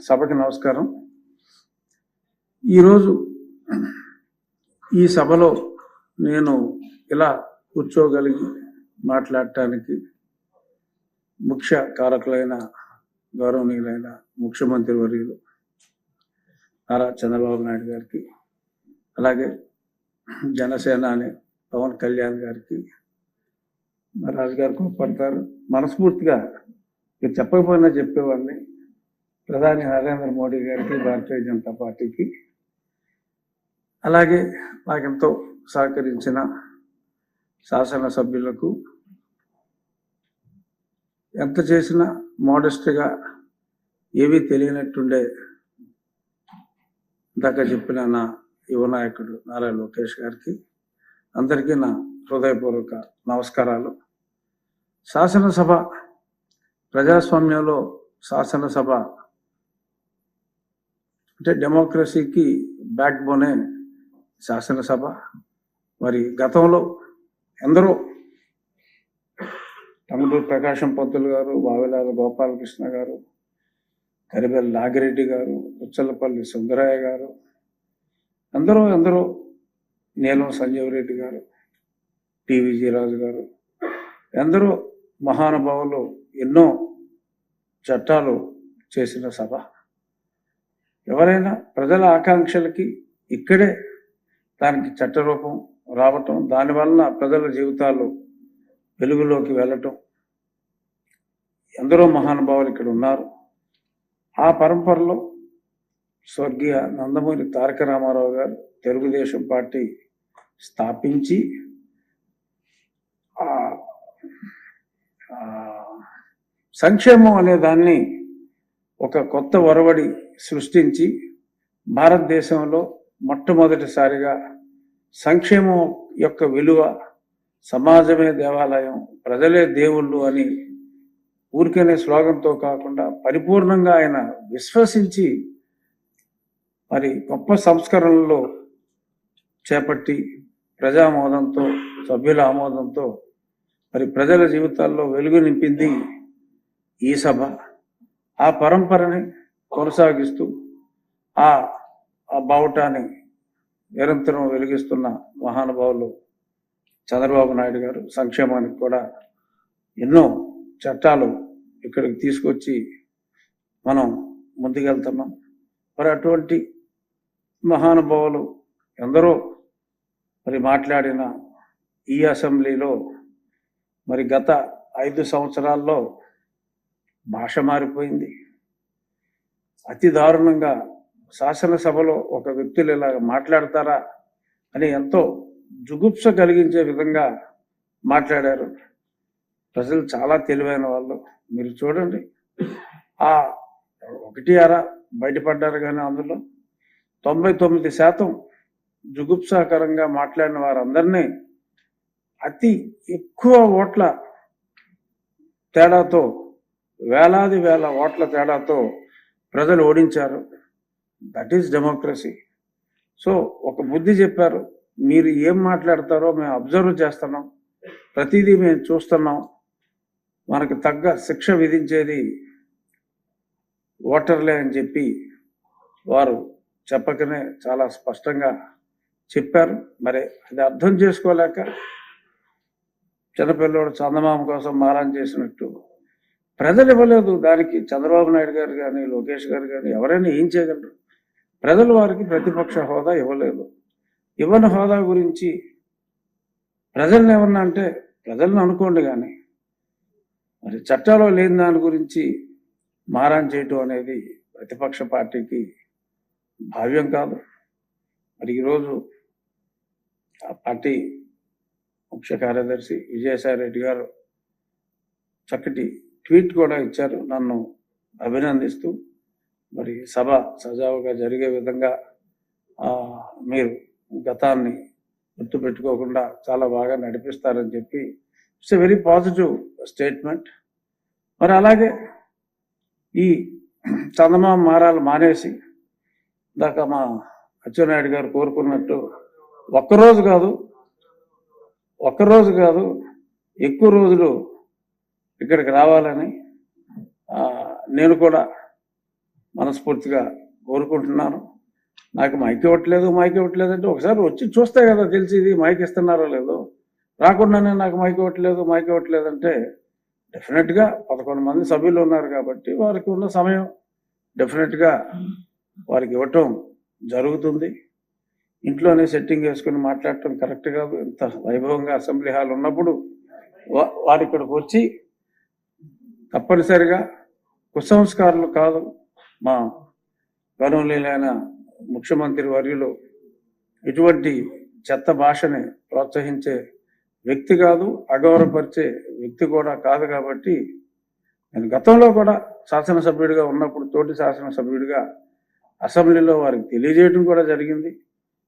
సభకి నమస్కారం. ఈరోజు ఈ సభలో నేను ఇలా కూర్చోగలిగి మాట్లాడటానికి ముఖ్య కారకులైన గౌరవనీయులైన ముఖ్యమంత్రి వర్యులు నారా చంద్రబాబు నాయుడు గారికి, అలాగే జనసేనాని పవన్ కళ్యాణ్ గారికి, రాజు గారు కోప్పడతారు, మనస్ఫూర్తిగా మీరు చెప్పకపోయినా చెప్పేవాడిని, ప్రధాని నరేంద్ర మోడీ గారికి, భారతీయ జనతా పార్టీకి, అలాగే నాకెంతో సహకరించిన శాసనసభ్యులకు, ఎంత చేసినా మోడెస్ట్గా ఏమీ తెలియనట్టుండే ఇందాక చెప్పిన నా యువ నాయకుడు నారా లోకేష్ గారికి, అందరికీ నా హృదయపూర్వక నమస్కారాలు. శాసనసభ, ప్రజాస్వామ్యంలో శాసనసభ అంటే డెమోక్రసీకి బ్యాక్ బోనే శాసనసభ. మరి గతంలో ఎందరో టంగుటూరి ప్రకాశం పంతులు గారు, వావిలాల గోపాలకృష్ణ గారు, కరిబెల్లి నాగిరెడ్డి గారు, ఉచ్చలపల్లి సుందరయ్య గారు, ఎందరో నీలం సంజీవ్ రెడ్డి గారు, టీవీజీ రాజు గారు, ఎందరో మహానుభావులు ఎన్నో చట్టాలు చేసిన సభ. ఎవరైనా ప్రజల ఆకాంక్షలకి ఇక్కడే దానికి చట్టరూపం రావటం, దానివల్ల ప్రజల జీవితాలు వెలుగులోకి వెళ్ళటం, ఎందరో మహానుభావులు ఇక్కడ ఉన్నారు. ఆ పరంపరలో స్వర్గీయ నందమూరి తారక రామారావు గారు తెలుగుదేశం పార్టీ స్థాపించి సంక్షేమం అనే దాన్ని ఒక కొత్త ఒరవడి సృష్టించి భారతదేశంలో మొట్టమొదటిసారిగా సంక్షేమం యొక్క విలువ, సమాజమే దేవాలయం, ప్రజలే దేవుళ్ళు అని ఊరికనే స్లోగన్తో కాకుండా పరిపూర్ణంగా ఆయన విశ్వసించి మరి గొప్ప సంస్కరణల్లో చేపట్టి ప్రజామోదంతో, సభ్యుల ఆమోదంతో మరి ప్రజల జీవితాల్లో వెలుగు నింపింది ఈ సభ. ఆ పరంపరని కొనసాగిస్తూ ఆ బావుటాన్ని నిరంతరం వెలిగిస్తున్న మహానుభావులు చంద్రబాబు నాయుడు గారు సంక్షేమానికి కూడా ఎన్నో చట్టాలు ఇక్కడికి తీసుకొచ్చి మనం ముందుకెళ్తున్నాం. మరి అటువంటి మహానుభావులు ఎందరో మరి మాట్లాడిన ఈ అసెంబ్లీలో మరి గత 5 సంవత్సరాల్లో భాష మారిపోయింది. అతి దారుణంగా శాసనసభలో ఒక వ్యక్తులు ఇలాగ మాట్లాడతారా అని ఎంతో జుగుప్స కలిగించే విధంగా మాట్లాడారు. ప్రజలు చాలా తెలివైన వాళ్ళు. మీరు చూడండి, ఆ 1 బయటపడ్డారు, కానీ అందులో 99% జుగుప్సాకరంగా మాట్లాడిన వారందరినీ అతి ఎక్కువ ఓట్ల తేడాతో, వేల ఓట్ల తేడాతో ప్రజలు ఓడించారు. That is democracy. సో ఒక బుద్ధి చెప్పారు, మీరు ఏం మాట్లాడతారో మేము అబ్జర్వ్ చేస్తున్నాం, ప్రతిదీ మేము చూస్తున్నాం, మనకు తగ్గ శిక్ష విధించేది ఓటర్లే అని చెప్పి వారు చెప్పకనే చాలా స్పష్టంగా చెప్పారు. మరి అది అర్థం చేసుకోలేక చిన్నపిల్లోడు చందమామ కోసం మారం చేసినట్టు ప్రజలు ఇవ్వలేదు. దానికి చంద్రబాబు నాయుడు గారు కానీ, లోకేష్ గారు కానీ ఎవరైనా ఏం చేయగలరు? ప్రజలు వారికి ప్రతిపక్ష హోదా ఇవ్వలేదు. ఇవ్వని హోదా గురించి ప్రజల్ని ఏమన్నా అంటే ప్రజలను అనుకోండి, కానీ మరి చట్టాలో లేని దాని గురించి మారం చేయటం అనేది ప్రతిపక్ష పార్టీకి భావ్యం కాదు. మరి ఈరోజు ఆ పార్టీ ముఖ్య కార్యదర్శి విజయసాయి రెడ్డి గారు చక్కటి ట్వీట్ కూడా ఇచ్చారు, నన్ను అభినందిస్తూ. మరి సభ సజావుగా జరిగే విధంగా మీరు గతాన్ని గుర్తుపెట్టుకోకుండా చాలా బాగా నడిపిస్తారని చెప్పి it's a very positive statement. మరి అలాగే ఈ చందమామ మారాలు మానేసి ఇందాక మా అచ్చెన్నాయుడు గారు కోరుకున్నట్టు ఒక్కరోజు కాదు ఎక్కువ రోజులు ఇక్కడికి రావాలని నేను కూడా మనస్ఫూర్తిగా కోరుకుంటున్నాను. నాకు మైక్ ఇవ్వట్లేదు అంటే ఒకసారి వచ్చి చూస్తే కదా తెలిసి ఇది మైక్ ఇస్తున్నారో లేదో. రాకుండానే నాకు మైక్ ఇవ్వట్లేదు అంటే డెఫినెట్గా 11 మంది సభ్యులు ఉన్నారు కాబట్టి వారికి ఉన్న సమయం డెఫినెట్గా వారికి ఇవ్వటం జరుగుతుంది. ఇంట్లోనే సెట్టింగ్ వేసుకుని మాట్లాడటం కరెక్ట్ కాదు. ఇంత వైభవంగా అసెంబ్లీ హాల్ ఉన్నప్పుడు వారి ఇక్కడికి వచ్చి తప్పనిసరిగా కుసంస్కారులు కాదు, మా గౌరవనీయులైన ముఖ్యమంత్రి వర్యులు ఇటువంటి చెత్త భాషని ప్రోత్సహించే వ్యక్తి కాదు, అగౌరవపరిచే వ్యక్తి కూడా కాదు. కాబట్టి నేను గతంలో కూడా శాసనసభ్యుడిగా ఉన్నప్పుడు తోటి శాసనసభ్యుడిగా అసెంబ్లీలో వారికి తెలియజేయడం కూడా జరిగింది,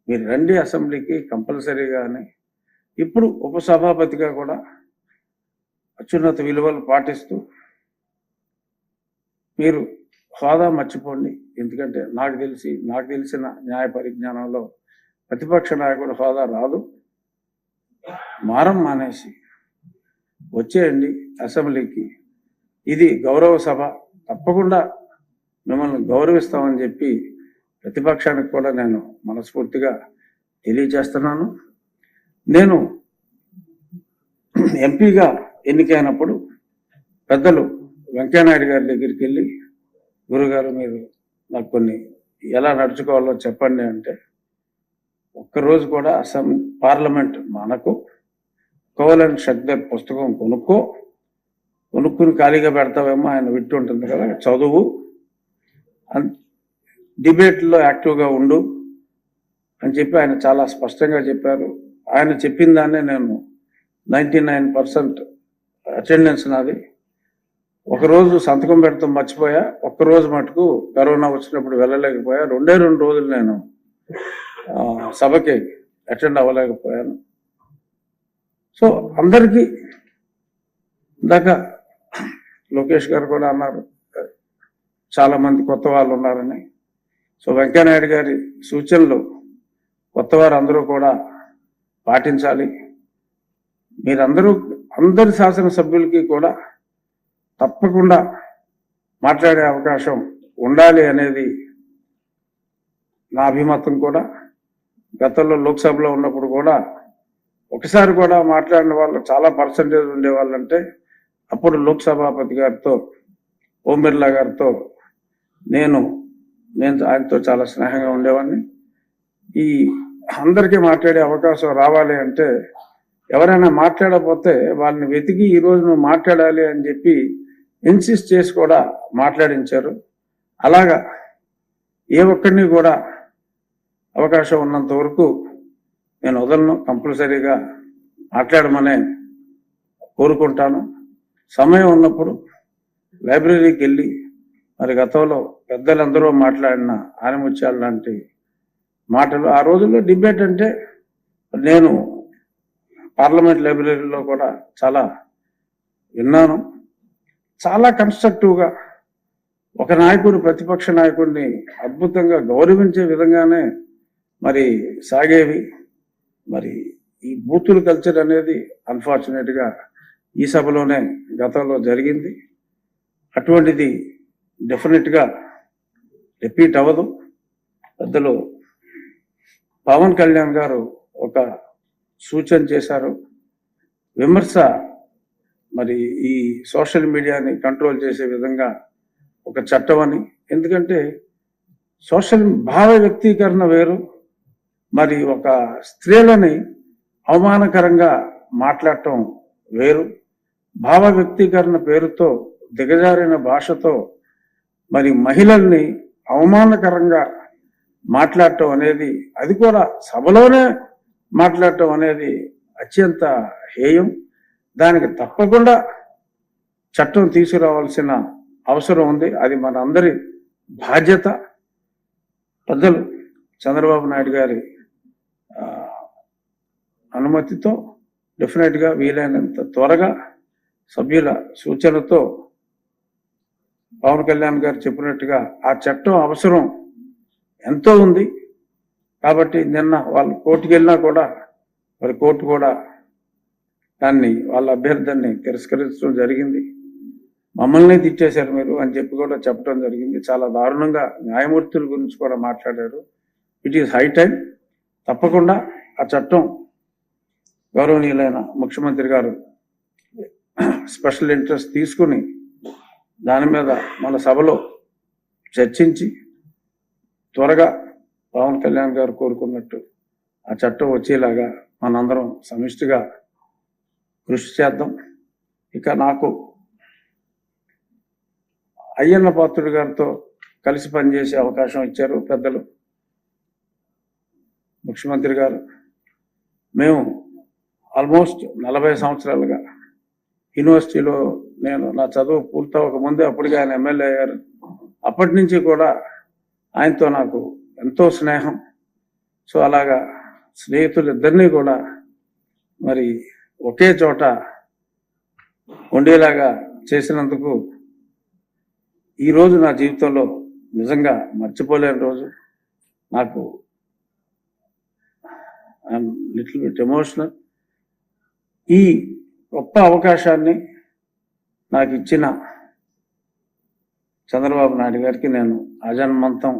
మీరు రండి అసెంబ్లీకి కంపల్సరీగా అని. ఇప్పుడు ఉపసభాపతిగా కూడా అత్యున్నత విలువలు పాటిస్తూ మీరు హోదా మర్చిపోండి. ఎందుకంటే నాకు తెలిసిన న్యాయ పరిజ్ఞానంలో ప్రతిపక్ష నాయకుడు హోదా రాదు. మారం మానేసి వచ్చేయండి అసెంబ్లీకి, ఇది గౌరవ సభ, తప్పకుండా మిమ్మల్ని గౌరవిస్తామని చెప్పి ప్రతిపక్షానికి కూడా నేను మనస్ఫూర్తిగా తెలియజేస్తున్నాను. నేను ఎంపీగా ఎన్నికైనప్పుడు పెద్దలు వెంకయ్యనాయుడు గారి దగ్గరికి వెళ్ళి, గురుగారు మీరు నాకు కొన్ని ఎలా నడుచుకోవాలో చెప్పండి అంటే, ఒక్కరోజు కూడా పార్లమెంట్ మనకు కోవలన్ షక్దర్ పుస్తకం కొనుక్కుని ఖాళీగా పెడతావేమో, ఆయన విట్టు ఉంటుంది కదా, చదువు, డిబేట్లో యాక్టివ్గా ఉండు అని చెప్పి ఆయన చాలా స్పష్టంగా చెప్పారు. ఆయన చెప్పిన దాన్నే నేను 99% అటెండెన్స్ నాది. ఒకరోజు సంతకం పెడతాం మర్చిపోయా, ఒక్కరోజు మటుకు కరోనా వచ్చినప్పుడు వెళ్ళలేకపోయా, 2 రోజులు నేను సభకి అటెండ్ అవ్వలేకపోయాను. సో అందరికీ ఇందాక లోకేష్ గారు కూడా అన్నారు చాలా మంది కొత్త వాళ్ళు ఉన్నారని. సో వెంకయ్యనాయుడు గారి సూచనలు కొత్తవారు అందరూ కూడా పాటించాలి. మీరందరూ అందరి శాసనసభ్యులకి కూడా తప్పకుండా మాట్లాడే అవకాశం ఉండాలి అనేది నా అభిమతం కూడా. గతంలో లోక్సభలో ఉన్నప్పుడు కూడా ఒకసారి కూడా మాట్లాడిన వాళ్ళు చాలా పర్సంటేజ్ ఉండేవాళ్ళంటే అప్పుడు లోక్సభాపతి గారితో, ఓం బిర్లా గారితో నేను ఆయనతో చాలా స్నేహంగా ఉండేవాడిని. ఈ అందరికీ మాట్లాడే అవకాశం రావాలి అంటే ఎవరైనా మాట్లాడకపోతే వాళ్ళని వెతికి ఈరోజు నువ్వు మాట్లాడాలి అని చెప్పి ఇన్సిస్ట్ చేసి కూడా మాట్లాడించారు. అలాగా ఏ ఒక్కరిని కూడా అవకాశం ఉన్నంత వరకు నేను వదలను, కంపల్సరీగా మాట్లాడమనే కోరుకుంటాను. సమయం ఉన్నప్పుడు లైబ్రరీకి వెళ్ళి మరి గతంలో పెద్దలందరూ మాట్లాడిన ఆనిముత్యాలు లాంటి మాటలు, ఆ రోజుల్లో డిబేట్ అంటే నేను పార్లమెంట్ లైబ్రరీలో కూడా చాలా విన్నాను. చాలా కన్స్ట్రక్టివ్గా ఒక నాయకుడు ప్రతిపక్ష నాయకుడిని అద్భుతంగా గౌరవించే విధంగానే మరి సాగేవి. మరి ఈ బూతులు కల్చర్ అనేది అన్ఫార్చునేట్గా ఈ సభలోనే గతంలో జరిగింది. అటువంటిది డెఫినెట్గా రిపీట్ అవ్వదు. పెద్దలు పవన్ కళ్యాణ్ గారు ఒక సూచన చేశారు, విమర్శ మరి ఈ సోషల్ మీడియాని కంట్రోల్ చేసే విధంగా ఒక చట్టం అని. ఎందుకంటే సోషల్ భావ వ్యక్తీకరణ వేరు, మరి ఒక స్త్రీలని అవమానకరంగా మాట్లాడటం వేరు. భావ వ్యక్తీకరణ పేరుతో దిగజారిన భాషతో మరి మహిళల్ని అవమానకరంగా మాట్లాడటం అనేది, అది కూడా సభలోనే మాట్లాడటం అనేది అత్యంత హేయం. దానికి తప్పకుండా చట్టం తీసుకురావాల్సిన అవసరం ఉంది. అది మన అందరి బాధ్యత. పెద్దలు చంద్రబాబు నాయుడు గారి అనుమతితో డెఫినెట్గా వీలైనంత త్వరగా సభ్యుల సూచనతో పవన్ కళ్యాణ్ గారు చెప్పినట్టుగా ఆ చట్టం అవసరం ఎంతో ఉంది. కాబట్టి నిన్న వాళ్ళు కోర్టుకు వెళ్ళినా కూడా మరి కోర్టు కూడా దాన్ని వాళ్ళ అభ్యర్థాన్ని తిరస్కరించడం జరిగింది. మమ్మల్ని తిట్టేశారు మీరు అని చెప్పి కూడా చెప్పడం జరిగింది. చాలా దారుణంగా న్యాయమూర్తుల గురించి కూడా మాట్లాడారు. It is high time. తప్పకుండా ఆ చట్టం గౌరవనీయులైన ముఖ్యమంత్రి గారు స్పెషల్ ఇంట్రెస్ట్ తీసుకుని దాని మీద మన సభలో చర్చించి త్వరగా పవన్ కళ్యాణ్ గారు కోరుకున్నట్టు ఆ చట్టం వచ్చేలాగా మనందరం సమిష్టిగా కృషి చేద్దాం. ఇక నాకు అయ్యన్న పాత్రుడు గారితో కలిసి పనిచేసే అవకాశం ఇచ్చారు పెద్దలు ముఖ్యమంత్రి గారు. మేము ఆల్మోస్ట్ 40 సంవత్సరాలుగా యూనివర్సిటీలో నేను నా చదువు పూర్తవక ముందే అప్పటికి ఆయన ఎమ్మెల్యే అయ్యారు. అప్పటి నుంచి కూడా ఆయనతో నాకు ఎంతో స్నేహం. సో అలాగా స్నేహితులిద్దరినీ కూడా మరి ఒకే చోట ఉండేలాగా చేసినందుకు ఈరోజు నా జీవితంలో నిజంగా మర్చిపోలేని రోజు. నాకు ఐఎమ్ లిటిల్ బిట్ ఎమోషనల్. ఈ గొప్ప అవకాశాన్ని నాకు ఇచ్చిన చంద్రబాబు నాయుడు గారికి నేను అజన్మంతం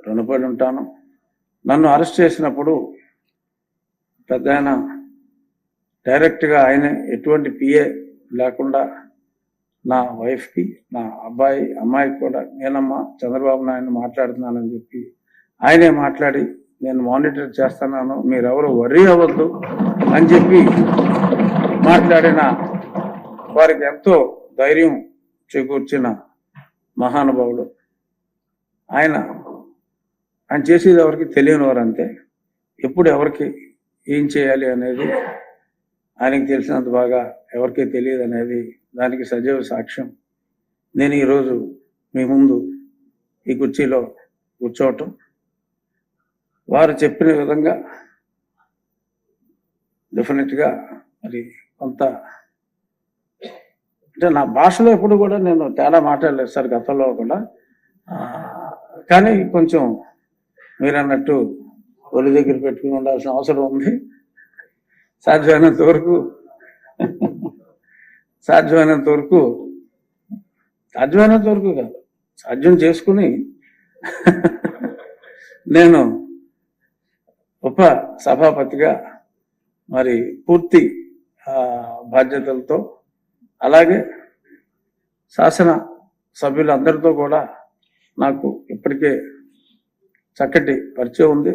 రుణపడి ఉంటాను. నన్ను అరెస్ట్ చేసినప్పుడు పెద్ద ఆయన డైరెక్ట్గా ఆయనే ఎటువంటి పిఏ లేకుండా నా వైఫ్కి, నా అమ్మాయికి కూడా నేనమ్మా చంద్రబాబు నాయుడు మాట్లాడుతున్నానని చెప్పి ఆయనే మాట్లాడి నేను మానిటర్ చేస్తున్నాను, మీరెవరు వర్రీ అవ్వద్దు అని చెప్పి మాట్లాడిన వారికి ఎంతో ధైర్యం చేకూర్చిన మహానుభావుడు ఆయన. ఆయన చేసేది ఎవరికి తెలియని వారు అంతే. ఎప్పుడు ఎవరికి ఏం చేయాలి అనేది ఆయనకి తెలిసినంత బాగా ఎవరికీ తెలియదు అనేది దానికి సజీవ సాక్ష్యం నేను ఈరోజు మీ ముందు ఈ కుర్చీలో కూర్చోవటం. వారు చెప్పిన విధంగా డెఫినెట్గా మరి కొంత అంటే నా భాషలో ఎప్పుడు కూడా నేను తేడా మాట్లాడలేదు సార్ గతంలో కూడా. కానీ కొంచెం మీరు అన్నట్టు ఒలి దగ్గర పెట్టుకుని ఉండాల్సిన అవసరం ఉంది. సాధ్యమైనంత వరకు కాదు, సాధ్యం చేసుకుని నేను ఉప సభాపతిగా మరి పూర్తి బాధ్యతలతో, అలాగే శాసన సభ్యులందరితో కూడా నాకు ఇప్పటికే చక్కటి పరిచయం ఉంది.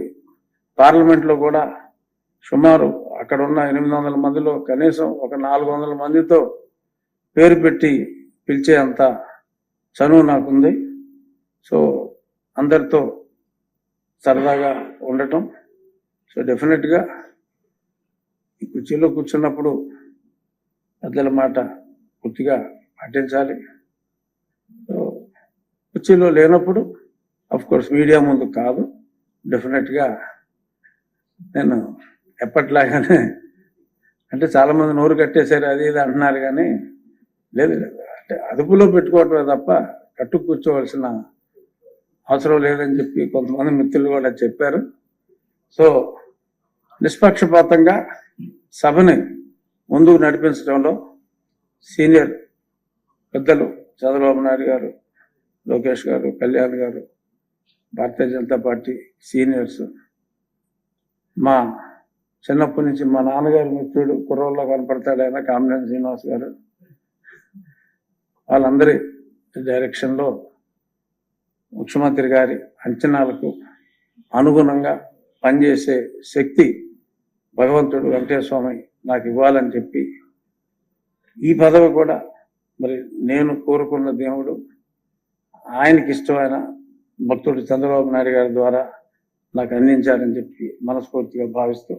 పార్లమెంట్లో కూడా సుమారు అక్కడ ఉన్న 800 మందిలో కనీసం ఒక 400 మందితో పేరు పెట్టి పిలిచే అంత చనువు నాకుంది. సో అందరితో సరదాగా ఉండటం. సో డెఫినెట్గా ఈ కుర్చీలో కూర్చున్నప్పుడు పెద్దల మాట పూర్తిగా పాటించాలి. సో కుర్చీలో లేనప్పుడు అఫ్కోర్స్ మీడియా ముందు కాదు, డెఫినెట్గా నేను ఎప్పట్లాగానే అంటే చాలామంది నోరు కట్టేశారు అది ఇది అంటున్నారు, కానీ లేదు అంటే అదుపులో పెట్టుకోవటమే తప్ప కట్టు కూర్చోవలసిన అవసరం లేదని చెప్పి కొంతమంది మిత్రులు కూడా చెప్పారు. సో నిష్పక్షపాతంగా సభని ముందుకు నడిపించడంలో సీనియర్ పెద్దలు చంద్రబాబు నాయుడు గారు, లోకేష్ గారు, కళ్యాణ్ గారు, భారతీయ జనతా పార్టీ సీనియర్స్, మా చిన్నప్పటి నుంచి మా నాన్నగారి మిత్రుడు కుర్రోల్లో కనపడతాడు ఆయన కామినేని శ్రీనివాస్ గారు, వాళ్ళందరి డైరెక్షన్లో ముఖ్యమంత్రి గారి అంచనాలకు అనుగుణంగా పనిచేసే శక్తి భగవంతుడు వెంకటేశ్వర స్వామి నాకు ఇవ్వాలని చెప్పి ఈ పదవి కూడా మరి నేను కోరుకున్న దేవుడు ఆయనకి ఇష్టమైన భక్తుడు చంద్రబాబు నాయుడు గారి ద్వారా నాకు అందించారని చెప్పి మనస్ఫూర్తిగా భావిస్తూ